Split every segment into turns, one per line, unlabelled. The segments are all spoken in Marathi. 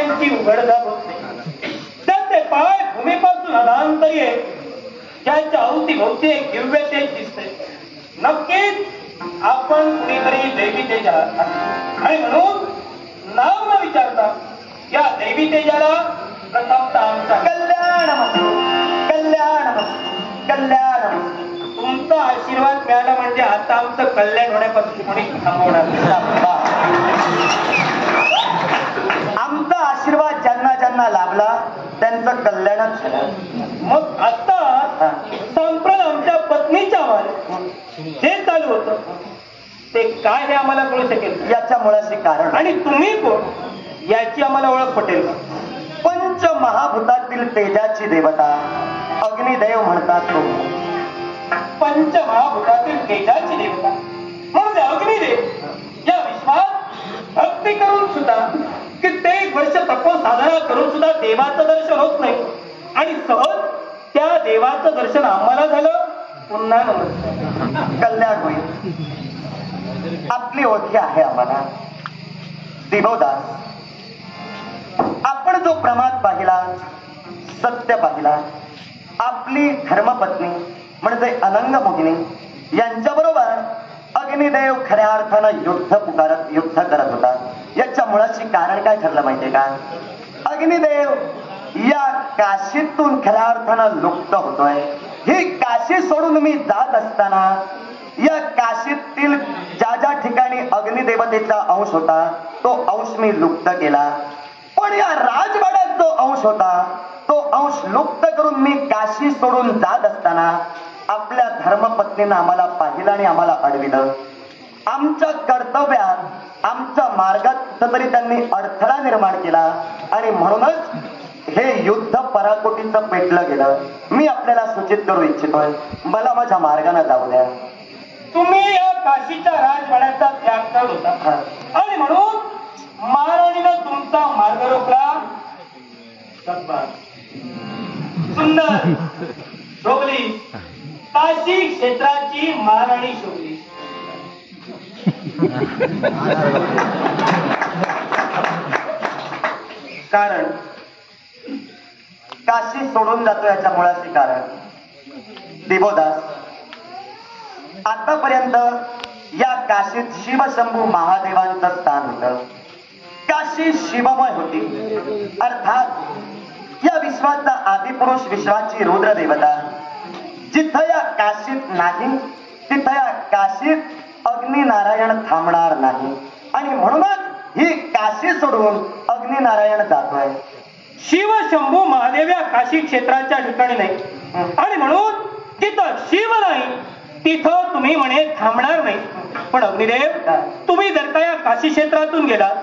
पायांची उघडझाप होत नाही. त्याचे पाय भूमीपासून अनांतरी आहे. त्याच्या अवतीभोवती एक दिव्य तेज दिसते. नक्कीच आपण कुणीतरी दैवी तेज आहात आणि म्हणून नाव न विचारता या दैवी तेजाला प्रथमतः आमचा कल्याण कल्याण कल्याण तुमचा आशीर्वाद मिळाला म्हणजे आता आमचं कल्याण होण्यापासून कोणी थांबवणार.
आमचा आशीर्वाद ज्यांना ज्यांना लाभला त्यांचं कल्याणच झालं.
मग आता संप्रद आमच्या पत्नीच्या वर जे चालू होतं ते काय हे आम्हाला कळू शकेल.
याच्या मुळाशी कारण
आणि तुम्ही कोण याची आम्हाला ओळख पटेल.
पंचमहाभूतातील तेजाची देवता अग्निदेव म्हणतात तो.
पंचमहाभूतातील तेजाची देवता म्हणजे अग्निदेव या विश्वात भक्ती करून सुद्धा कित्येक वर्ष तपसाधना करून सुद्धा देवाचं दर्शन होत नाही आणि सहज त्या देवाचं दर्शन आम्हाला झालं. पुन्हा नमस्कार.
कल्याण होईल. आपली ओळखी आहे आम्हाला. दिवोदास, आपण जो प्रमाद पाहिला, सत्य पाहिला, आपली धर्मपत्नी म्हणजे अनंग मोहिनी यांच्याबरोबर अग्निदेव खऱ्या अर्थानं युद्ध करत होता. याच्या मुळाची कारण काय ठरलं माहितीये का? अग्निदेव या काशीतून खऱ्या अर्थानं लुप्त होतोय. ही काशी सोडून मी जात असताना या काशीतील ज्या ज्या ठिकाणी अग्निदेवतेचा अंश होता तो अंश मी लुप्त केला. पण या राजवाड्यात जो अंश होता तो अंश लुप्त करून मी काशी सोडून जात असताना आपल्या धर्मपत्नीनं आम्हाला पाहिलं आणि आम्हाला अडविलं. आमच्या कर्तव्यात आमच्या मार्गात कुठंतरी त्यांनी अडथळा निर्माण केला आणि म्हणूनच हे युद्ध पराकोटीचं पेटलं गेलं. मी आपल्याला सूचित करू इच्छितोय, मला माझ्या मार्गाने जाऊ द्या.
तुम्ही या काशीच्या राजवाड्याचा त्याग करत होता आणि म्हणून महाराणीनं तुमचा मार्ग रोखला. सुंदर शोभली काशी क्षेत्राची महाराणी शोभली.
कारण काशी सोडून जातो याच्या मुळाशी कारण. दिवोदास, आतापर्यंत या काशीत शिवशंभू महादेवांचं स्थान होतं. काशी शिवमय होती. अर्थात या विश्वाचा आदिपुरुष विश्वाची रुद्र देवता जिथं या काशीत नाही तिथं या काशीत अग्निनारायण थांबणार नाही आणि म्हणूनच ही काशी सोडून अग्निनारायण जातोय.
शिवशंभू महादेव या काशी क्षेत्राच्या ठिकाणी नाही आणि म्हणून तिथं शिव नाही तिथं तुम्ही म्हणे थांबणार नाही. पण अग्निदेव, तुम्ही जर का या काशी क्षेत्रातून गेलात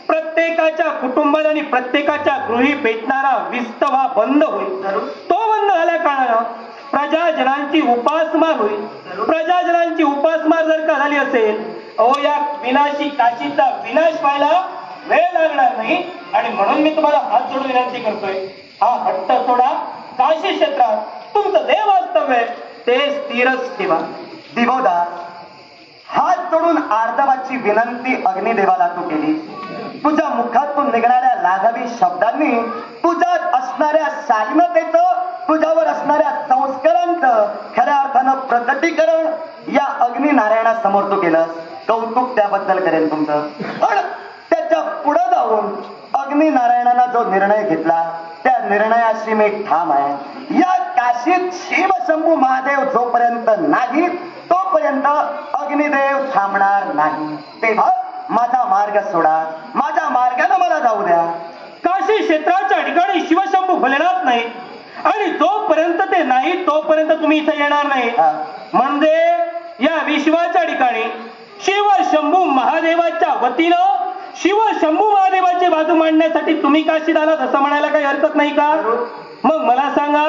प्रत्येकाच्या कुटुंबात आणि प्रत्येकाच्या गृही पेटणारा विस्तवा बंद होईल. तो बंद झाल्या कारणानं प्रजाजनांची उपासमार होईल. प्रजाजनांची उपासमार जर का झाली असेल अहो या विनाशी काशीचा विनाश व्हायला वेळ लागणार नाही आणि म्हणून मी तुम्हाला हात जोडून विनंती करतोय, हा हट्ट सोडा. काशी क्षेत्रात तुमचं देव वास्तव्य ते स्थिरच ठेवा.
दिवोदास, हात जोडून आर्दवाची विनंती अग्निदेवाला तू केली. तुझ्या मुखातून निघणाऱ्या लाघवी शब्दांनी तुझ्यात असणाऱ्या शालीनतेचं, तुझ्यावर असणाऱ्या संस्कारांचं खऱ्या अर्थानं प्रकटीकरण या अग्निनारायणासमोर तू केलं. कौतुक त्याबद्दल करेन तुमचं. पण त्याच्या पुढे जाऊन अग्निनारायणानं जो निर्णय घेतला त्या निर्णयाशी मी ठाम आहे. या काशीत शिवशंभू महादेव जोपर्यंत नाही तोपर्यंत अग्निदेव थांबणार नाही. तेव्हा माझा मार्ग सोडा, माझ्या मार्गाने मला जाऊ द्या.
काशी क्षेत्राच्या ठिकाणी शिवशंभू भोलेनाथ नाही आणि जोपर्यंत ते नाही तोपर्यंत तुम्ही इथे येणार नाही. म्हणजे या विश्वाच्या ठिकाणी शिवशंभू महादेवाच्या वतीनं शिवशंभू महादेवाची बाजू मांडण्यासाठी तुम्ही काशीत आलात असं म्हणायला काही हरकत नाही का? मग मला सांगा,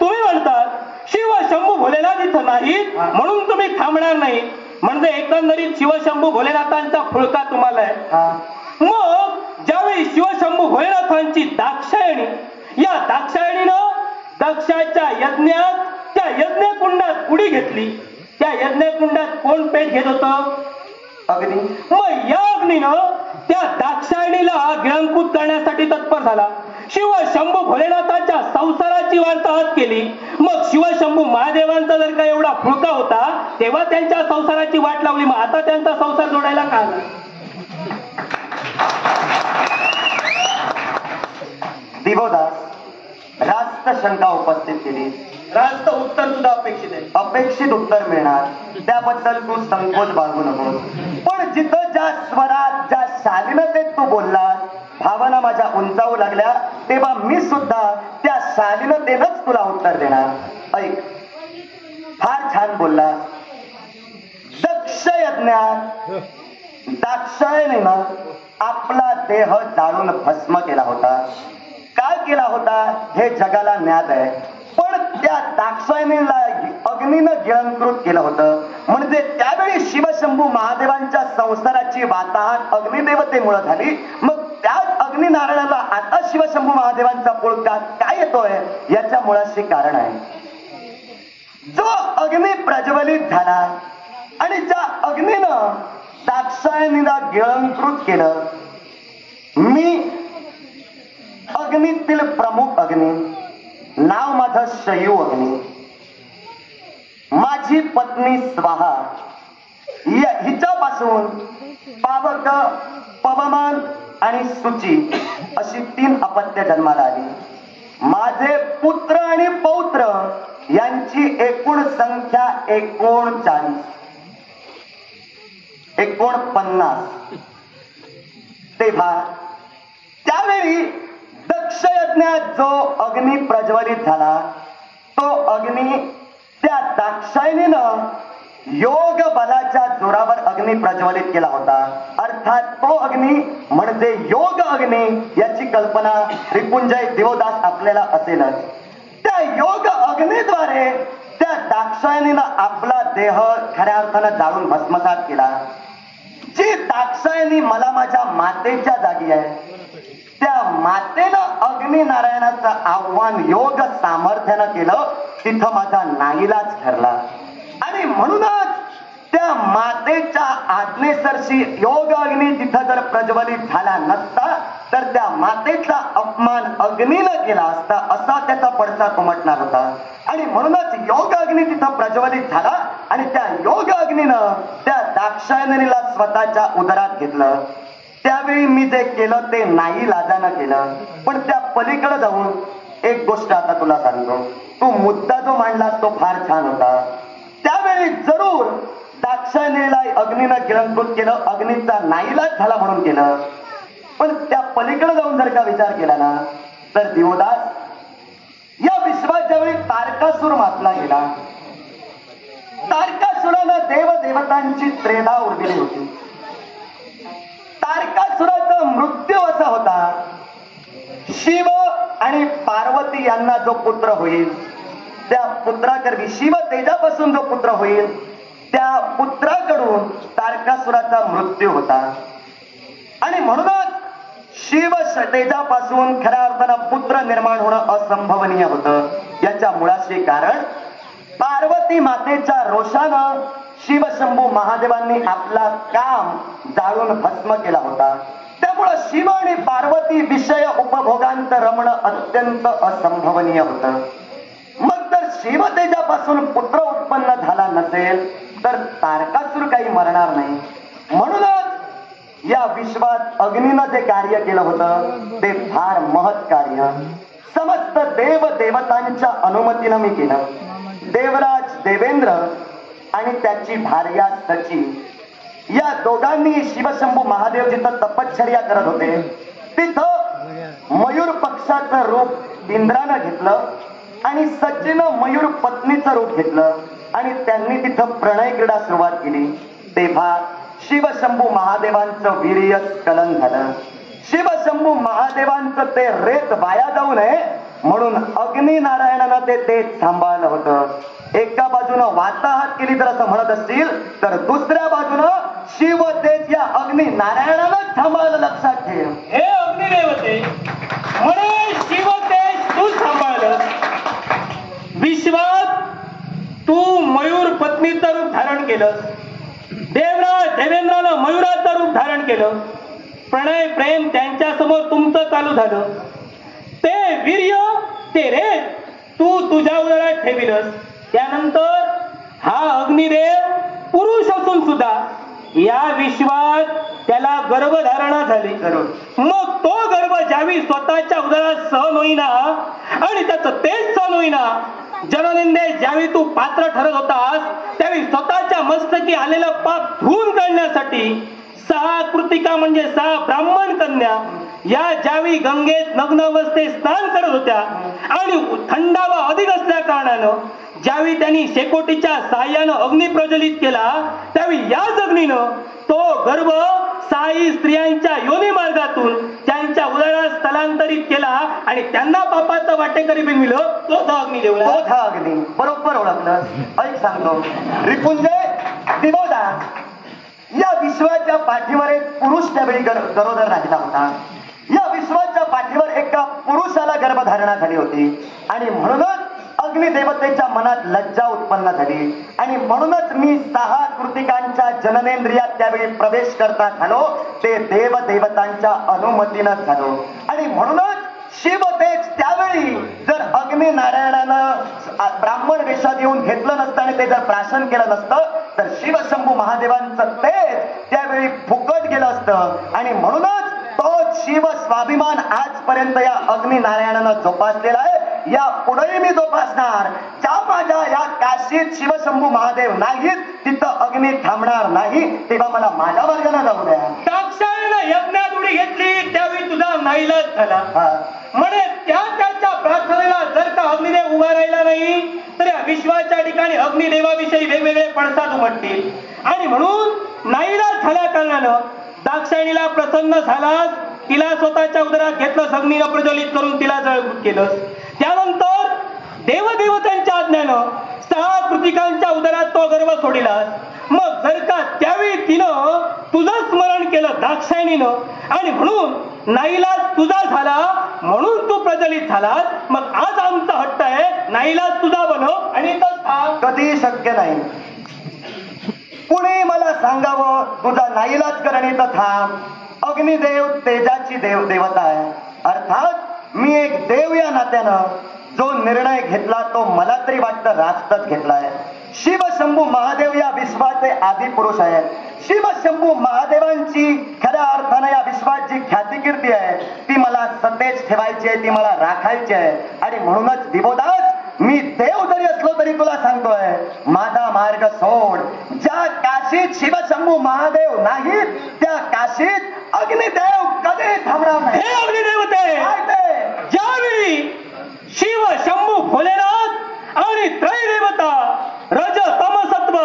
तुम्ही म्हणतात शिवशंभू भोलेनाथ इथं नाहीत म्हणून तुम्ही थांबणार नाही, म्हणजे एकंदरीत शिवशंभू भोलेनाथांचा फुलका तुम्हाला आहे. मग ज्यावेळी शिवशंभू भोलेनाथांची दाक्षायणी, या दाक्षायणीनं दक्षाच्या यज्ञात त्या यज्ञकुंडात उडी घेतली. त्या यज्ञकुंडात कोण पेट घेत होतं?
अग्नी.
मग या अग्नीनं त्या दाक्षायणीला गिळंकृत करण्यासाठी तत्पर झाला. शिव शंभू भोलेनाथांच्या संसाराची वार्ताहत केली. मग शिवशंभू महादेवांचा जर का एवढा फुलका होता तेव्हा त्यांच्या संसाराची वाट लावली, मग आता त्यांचा संसार जोडायला का आला?
दिवोदास रास्त शंका उपस्थित केली.
रास्त उत्तर सुद्धा अपेक्षित आहे.
अपेक्षित उत्तर मिळणार त्याबद्दल तू संकोच बाळगू नको. पण जिथं ज्या स्वरात ज्या शालीनतेत तू बोललास, भावना माझ्या उंचावू लागल्या, तेव्हा मी सुद्धा त्या शालीनतेनंच तुला उत्तर देणार. ऐक, फार छान बोललास. दक्ष यज्ञात दाक्षायणीनं आपला देह जाळून भस्म केला होता. काय केला होता हे जगाला ज्ञात आहे. पण त्या दाक्षायणीला अग्नीनं गिळंकृत केलं होतं. म्हणजे त्यावेळी शिवशंभू महादेवांच्या संसाराची वाताहत अग्निदेवतेमुळे झाली. मग त्याच अग्निनारायणाला आता शिवशंभू महादेवांचा पुळका काय येतोय याच्या मुळाशी कारण आहे. जो अग्नी प्रज्वलित झाला आणि ज्या अग्नीनं दाक्षायणीला गिळंकृत केलं, मी अग्नीतील प्रमुख अग्नी, नाव माझं शयू अग्नी, माझी पत्नी स्वाहा, हिच्यापासून पावक, पवमान आणि सुची अशी 3 अपत्य जन्माला आली. माझे पुत्र आणि पौत्र यांची एकूण संख्या 39, 49. तेव्हा त्यावेळी दक्ष यज्ञात जो अग्नी प्रज्वलित झाला तो अग्नी त्या दाक्षायणीनं योग बलाच्या जोरावर अग्नी प्रज्वलित केला होता. अर्थात तो अग्नी म्हणजे योग अग्नी याची कल्पना रिपुंजय दिवोदास आपल्याला असेलच. त्या योग अग्नीद्वारे त्या दाक्षायणीनं आपला देह खऱ्या अर्थानं जाळून भस्मसात केला. जी दाक्षायणी मला माझ्या मातेच्या जागी आहे, त्या मातेनं अग्निनारायणाचं आव्हान योग सामर्थ्यानं केलं. तिथं माझा नाईलाज ठरला आणि म्हणूनच त्या मातेच्या आज्ञेसरशी योग अग्नी तिथं जर प्रज्वलित झाला नसता तर त्या मातेचा अपमान अग्नीनं केला असता, असा त्याचा पडसाद उमटणार होता. आणि म्हणूनच योग अग्नी तिथं प्रज्वलित झाला आणि त्या योग अग्नीनं त्या दाक्षायणीला स्वतःच्या उदरात घेतलं. त्यावेळी मी जे केलं ते नाही लाजानं केलं. पण त्या पलीकडे जाऊन एक गोष्ट आता तुला सांगतो. तू मुद्दा जो मांडलास तो फार छान होता. त्यावेळी जरूर दाक्षायणीला अग्नीनं गिळंकृत केलं, अग्नीचा नाईलाज झाला म्हणून केलं. पण त्या पलीकडे जाऊन जर का विचार केला ना तर दिवोदास, या विश्वात ज्यावेळी तारकासूर मारला गेला, तारकासुरानं देवदेवतांची त्रेधा उडविली होती. तारकासुराचा मृत्यू असा होता, शिव आणि पार्वती यांना जो पुत्र होईल त्या पुत्राकरवी, शिव तेजापासून जो पुत्र होईल त्या पुत्राकडून तारकासुराचा मृत्यू होता. आणि म्हणूनच शिव तेजापासून खऱ्या अर्थानं पुत्र निर्माण होणं असंभवनीय होतं. याच्या मुळाशी कारण पार्वती मातेच्या रोषानं शिवशंभू महादेवांनी आपला काम जाळून भस्म केला होता. त्यामुळं शिव आणि पार्वती विषय उपभोगांत रमणं अत्यंत असंभवनीय होतं. मग जर शिवतेजापासून पुत्र उत्पन्न झाला नसेल तर तारकासूर काही मरणार नाही. म्हणूनच या विश्वात अग्नीनं जे कार्य केलं होतं ते फार महत् कार्य समस्त देव देवतांच्या अनुमतीनं मी केलं. देवराज देवेंद्र आणि त्याची भार्या सची या दोघांनी शिवशंभू महादेव जिथं तपश्चर्या करत होते तिथं मयूर पक्षाचं रूप इंद्रानं घेतलं आणि सचीनं मयूर पत्नीचं रूप घेतलं आणि त्यांनी तिथं प्रणय क्रीडा सुरुवात केली. तेव्हा शिवशंभू महादेवांचं वीर्य स्खलन झालं. शिवशंभू महादेवांचं ते रेत वाया जाऊ नये म्हणून अग्निनारायणानं ते सांभाळलं होतं. एका बाजूनं वाताहत केली तर असं म्हणत असतील तर दुसऱ्या बाजूनं शिव तेज या अग्निनारायणानं सांभाळलं. लक्षात ठेव,
हे अग्निदेवते म्हणे शिव तेज तू सांभाळलं. विश्वात तू मयूर पत्नीचं रूप धारण केलं. देवराज देवेंद्रानं मयुराचं रूप धारण केलं. प्रणय प्रेम त्यांच्या समोर तुमचं चालू झालं. ते वीर्य ते रे तू तुझ्या उदरात ठेविलस. त्यानंतर हा अग्निदेव पुरुष असून सुद्धा या विश्वात त्याला गर्भधारणा झाली. मग तो गर्भ ज्यावेळी स्वतःच्या उदरात सहन होईना आणि त्याचं तेच सहन होईना, जननिंदे ज्यावेळी तू पात्र ठरत होतास त्यावेळी स्वतःच्या मस्तकी आलेलं पाप धुवून काढण्यासाठी 6 कृतिका म्हणजे 6 ब्राह्मण कन्या या ज्यावेळी गंगेत नग्न अवस्थेत स्नान करत होत्या आणि थंडावा अधिक असल्या कारणानं ज्यावेळी त्यांनी शेकोटीच्या साह्यानं अग्नी प्रज्वलित केला त्यावेळी याच अग्नीनं तो गर्भ 6 स्त्रियांच्या योनी मार्गातून त्यांच्या उदरात स्थलांतरित केला आणि त्यांना पापाचं वाटेकरी बनविलं. तोच अग्निदेव.
हा अग्नी बरोबर ओळखलं. ऐक सांगतो, रिपुंजय दिवोदा या विश्वाच्या पाठीवर एक पुरुष त्यावेळी गरोदर राहिला होता. या विश्वाच्या पाठीवर एका पुरुषाला गर्भधारणा झाली होती आणि म्हणूनच अग्निदेवतेच्या मनात लज्जा उत्पन्न झाली आणि म्हणूनच मी 6 कृतिकांच्या जननेंद्रियात त्यावेळी प्रवेश करता झालो. ते देव देवतांच्या अनुमतीनं झालो आणि म्हणूनच शिव तेच त्यावेळी जर अग्नि नारायणानं ब्राह्मण वेशात येऊन घेतलं नसतं आणि ते जर प्राशन केलं नसतं तर शिव शंभू महादेवांचं तेच त्यावेळी फुकट गेलं असतं. आणि म्हणूनच तो शिव स्वाभिमान आजपर्यंत या अग्नि नारायणानं जोपासलेला आहे. या पुढेही मी जोपासणार. ज्या माझ्या या काशीत शिवशंभू महादेव नाहीत तिथं अग्नी थांबणार नाही. तेव्हा मला माझ्या मार्गाने जाऊ द्या.
दाक्षायणानं यज्ञात उडी घेतली त्यावेळी तुझा नाईलाज झाला. म्हणे त्याच्या प्रार्थनेला जर का अग्निदेव उभा राहिला नाही तर या विश्वाच्या ठिकाणी अग्निदेवाविषयी वेगवेगळे पडसाद उमटतील. आणि म्हणून नाईलाज झाल्या कारणानं दाक्षायणीला प्रसन्न झालास. तिला स्वतःच्या उदरात घेतलंस, अग्नीनं प्रज्वलित करून तिला जळभूत केलंस. त्यानंतर देवदेवतांच्या आज्ञानं 6 कृतिकांच्या उदरात तो गर्भ सोडिलास. मग जर का त्यावेळी तिनं तुझं स्मरण केलं दाक्षायणीनं आणि म्हणून नाईलाज तुझा झाला म्हणून तू प्रज्वलित झालास. मग आज आमचा हट्ट आहे नाईलाज तुझा बनव आणि
कधी शक्य नाही. कुणी मला सांगावं तुझा नाईलाज करणे तर थांब. अग्निदेव तेजाची देवता आहे. अर्थात मी एक देव या नात्यानं जो निर्णय घेतला तो मला तरी वाटतं रास्तच घेतलाय. शिव शंभू महादेव या विश्वाचे आदी पुरुष आहेत. शिव शंभू महादेवांची खऱ्या अर्थानं या विश्वात जी ख्याती कीर्ती आहे ती मला सतेज ठेवायची आहे, ती मला राखायची आहे. आणि म्हणूनच दिवोदास मी देव जरी असलो तरी तुला सांगतोय माझा मार्ग सोड. ज्या काशीत शिवशंभू महादेव नाहीत त्या काशीत अग्निदेव कधी थांबणार नाही.
हे अग्निदेवते, ज्यावेळी शिव शंभू भोलेनाथ आणि त्रैदेवता रज तम सत्व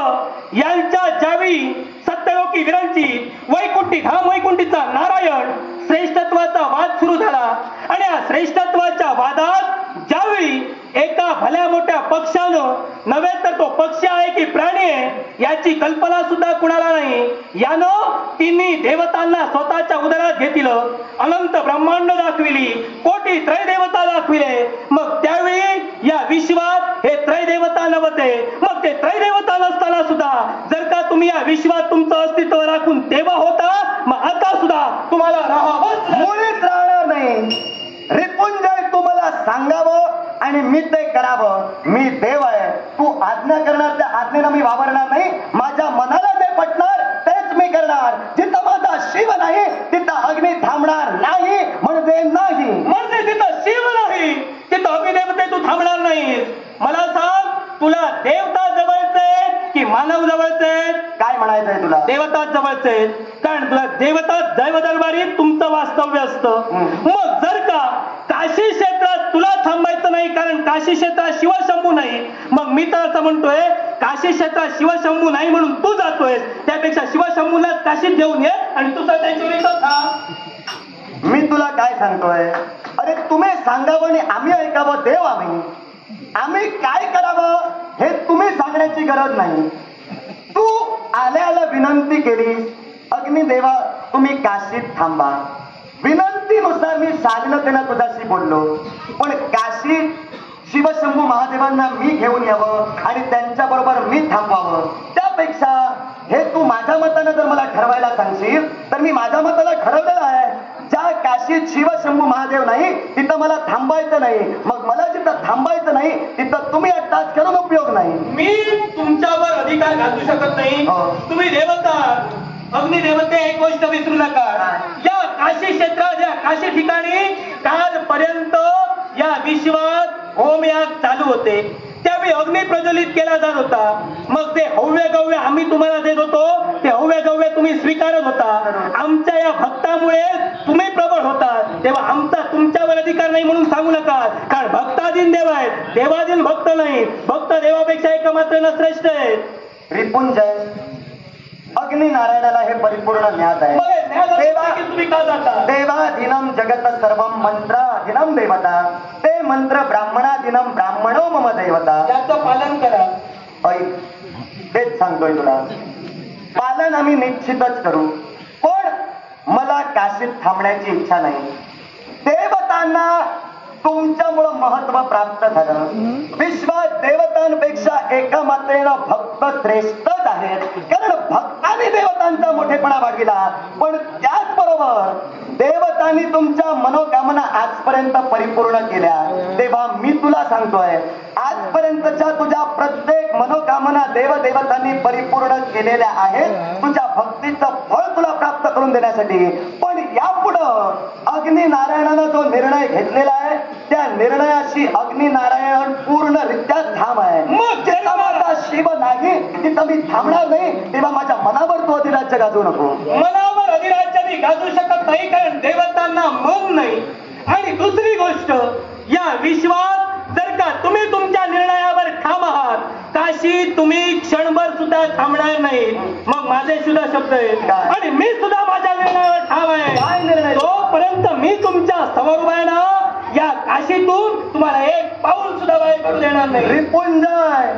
यांच्या ज्यावेळी सत्यलोकी विरंची वैकुंठी धाम वैकुंठीचा नारायण श्रेष्ठत्वाचा वाद सुरू झाला आणि या श्रेष्ठत्वाच्या वादात ज्यावेळी एका भल्या मोठ्या पक्षानं, नव्हे तर तो पक्ष आहे की प्राणी आहे याची कल्पना सुद्धा कुणाला नाही, यानं तिन्ही देवतांना स्वतःच्या उदरात घेतलं, अनंत ब्रह्मांड दाखविली, कोटी त्रैदेवता दाखविले. मग त्यावेळी या विश्वात हे त्रैदेवता नव्हते. मग ते त्रैदेवता नसताना सुद्धा जर का तुम्ही या विश्वात तुमचं अस्तित्व राखून तेव्हा होता, मग आता सुद्धा तुम्हाला राहावंच
मुळीच राहणार नाही. रिपुंजय तू मला सांगावं आणि मी ते करावं. मी देव आहे, तू आज्ञा करणार त्या आज्ञेनं मी वावरणार नाही. माझ्या मनाला जे पटणार तेच मी करणार. जिथं माझा शिव नाही तिथं अग्नी थांबणार नाही. म्हणजे नाही
म्हणजे जिथं शिव नाही तिथं अग्निदेवते तू थांबणार नाहीस. मला सांग तुला देवता जवळचे की मानव जवळचे?
काय म्हणायचंय तुला?
देवता जवळचे. कारण तुला देवता दैव दरबारीत तुमचं वास्तव्य असतं. मग जर का काशी क्षेत्रात तुला थांबायचं नाही कारण काशी क्षेत्रात शिवशंभू नाही, मग मी तर असं म्हणतोय काशी क्षेत्रात शिवशंभू नाही म्हणून तू जातोयस, त्यापेक्षा शिवशंभूला काशीत घेऊन ये आणि तुझा त्यांच्या थांब.
मी तुला काय सांगतोय, अरे तुम्ही सांगावं आणि आम्ही ऐकावं. देव आम्ही काय करावं हे तुम्ही सांगण्याची गरज नाही. तू आल्याला विनंती केली अग्निदेवा तुम्ही काशीत थांबा. विनंतीनुसार मी शालीनतेनं तुझ्याशी बोललो, पण काशीत शिवशंभू महादेवांना मी घेऊन यावं आणि त्यांच्या बरोबर मी थांबवावं त्यापेक्षा हे तू तू माझ्या मतानं जर मला ठरवायला सांगशील तर मी माझ्या मताला ठरवलेलं आहे. ज्या काशीत शिवशंभू महादेव नाही तिथं मला थांबायचं नाही. मग मला जिथं थांबायचं नाही तिथं तुम्ही अट्टास करून उपयोग नाही.
मी तुमच्यावर अधिकार घालू शकत नाही. तुम्ही देवता अग्निदेवते एक गोष्ट विसरू नका. या काशी क्षेत्रात या काशी ठिकाणी कालपर्यंत या विश्वात होमयाग चालू होते. त्यावेळी अग्नी प्रज्वलित केला जात होता. मग ते हव्य गव्य आम्ही तुम्हाला देत होतो. ते हव्य गव्य तुम्ही स्वीकारत होता. आमच्या या भक्तामुळे तुम्ही प्रबळ होता. तेव्हा आमचा तुमच्यावर अधिकार नाही म्हणून सांगू नका. कारण भक्ताधीन देव आहेत, देवाधीन भक्त नाही. भक्त देवापेक्षा एक मात्र श्रेष्ठ आहे.
रिपुंजय अग्नि नारायणाला हे परिपूर्ण ज्ञात आहे.
तुम्ही का जाता?
देवाधीनम जगत सर्वम मंत्राधीनम देवता. ते मंत्र ब्राह्मणाधीनम ब्राह्मणो मम देवता.
त्याचं पालन करा.
तेच सांगतोय तुला. पालन आम्ही निश्चितच करू. पण मला काशीत थांबण्याची इच्छा नाही. देवतांना तुमच्यामुळं महत्व प्राप्त झालं. विश्वात देवतांपेक्षा एका मात्रेनं भक्त श्रेष्ठच आहेत. कारण भक्तांनी देवतांचा मोठेपणा वाढविला. पण त्याचबरोबर देवतांनी तुमच्या मनोकामना आजपर्यंत परिपूर्ण केल्या. तेव्हा मी तुला सांगतोय आजपर्यंतच्या तुझ्या प्रत्येक मनोकामना देवदेवतांनी परिपूर्ण केलेल्या आहेत तुझ्या भक्तीचं फळ तुला प्राप्त करून देण्यासाठी. पण यापुढं अग्नि नारायणानं जो निर्णय घेतलेला आहे त्या निर्णयाशी अग्नि नारायण पूर्णरित्या ठाम आहे. मग जेव्हा माझा शिव नाही तिथं मी थांबणार नाही. तेव्हा माझ्या मनावर तू अधिराज्य गाजू नको.
मनावर अधिराज्य मी गाजू शकत नाही कारण देवतांना मन नाही. आणि दुसरी गोष्ट या विश्वात जर का तुम्ही तुमच्या निर्णयावर ठाम आहात काशी तुम्ही क्षणभर सुद्धा थांबणार नाही. मग माझे सुद्धा शब्द आहेत आणि मी सुद्धा माझ्या निर्णयावर ठाम आहे.
काय निर्णय?
तोपर्यंत मी तुमच्या समोर उभा आहे ना या काशीतून तुम्हाला एक पाऊल सुद्धा बाहेर पडू देणार नाही.
रिपुंजय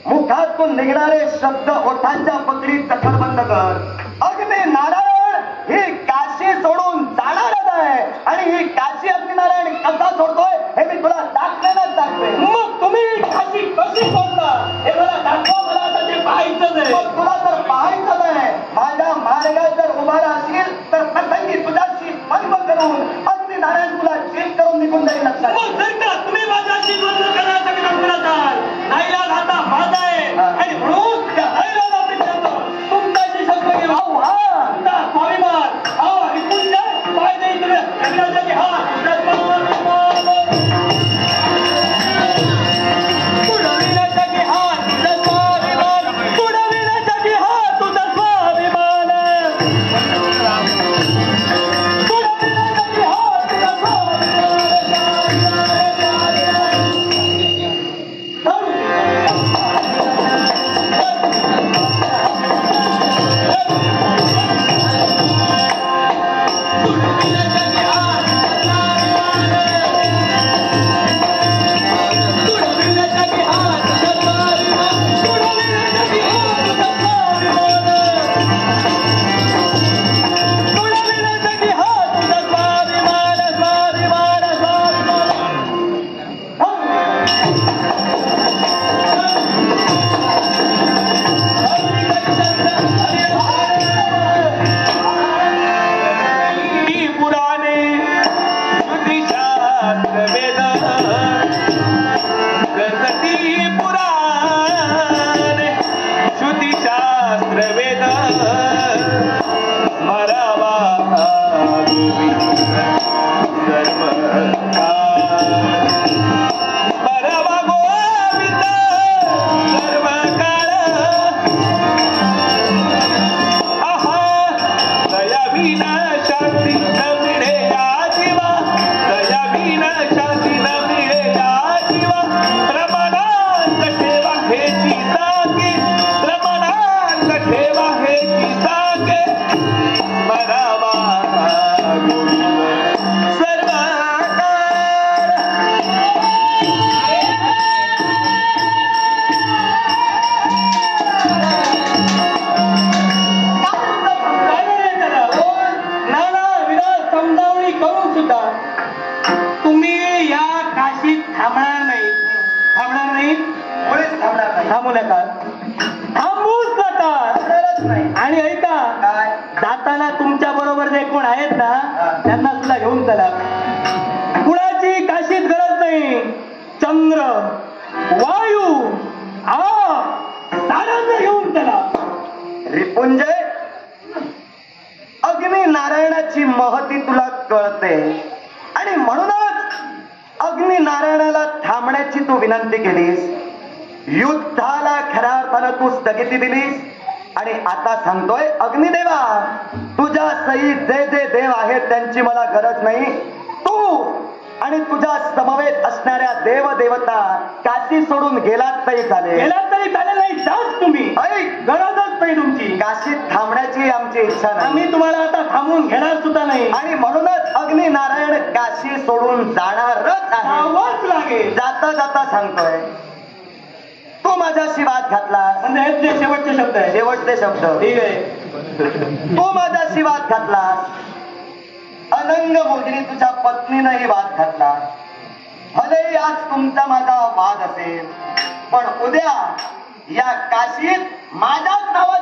मुखातून निघणारे शब्द ओठांच्या पकडीत कठोरबंद कर. अग्नि नारायण ही काशी सोडून जाणारच आहे. आणि ही काशी अग्निनारायण कसा सोडतोय हे मी तुला दाखवायलाच दाखवेन.
मग तुम्ही काशी कशी सोडता हे मला दाखवा. मला आता ते पाहायचंच आहे.
मग तुला जर पाहायचं आहे माझ्या मार्गात जर उभा राहशील तर प्रसंगी तुझ्याशी बंद करून अग्निनारायण तुला चेक करून निघून जाईल. लक्षात
मग जर का तुम्ही माझ्याशी बंद करण्यासाठी म्हणत असाल नाईलाज आता माझा आहे आणि म्हणून त्या नाईलाजापर्यंत तुमच्याशी शस्त्र घेऊन स्वाभिमान रिपुंजय पाय देईल तुम्ही लग्नासाठी आणि ऐका,
काय
जाताना तुमच्या बरोबर जे कोण आहेत ना त्यांना सुद्धा घेऊन चला. कुणाची काशीत गरज नाही. चंद्र, वायू, आग साऱ्यांना घेऊन चला.
रिपुंजय, अग्नी नारायणाची महती तुला कळते आणि म्हणूनच अग्नी नारायणाला थांबण्याची तू विनंती केलीस. युद्धाला खऱ्या अर्थानं तू स्थगिती दिलीस आणि आता सांगतोय अग्निदेवा, तुझ्या सही जे जे देव आहेत त्यांची मला गरज नाही. तू आणि तुझ्या समवेत असणाऱ्या देव देवता काशी सोडून गेलात तरी चालेल.
गेलात तरी चालेल, नाही जाच तुम्ही.
ऐक,
गरजच नाही तुमची.
काशीत थांबण्याची आमची इच्छा नाही.
आम्ही तुम्हाला आता थांबून घेणार सुद्धा नाही.
आणि म्हणूनच अग्नी नारायण काशी सोडून जाणारच आहे.
जावंच लागेल.
जाता जाता सांगतोय, तू माझ्याशी वाद घातलास.
म्हणजे हेच जे शेवटचे शब्द आहे.
शेवटचे शब्द.
ठीक आहे.
तू माझ्याशी वाद घातलास. अनंग मोहिनी तुझ्या पत्नीनंही वाद घातला. भले आज तुमचा माझा वाद असेल, पण उद्या या काशीत माझ्याच नावाने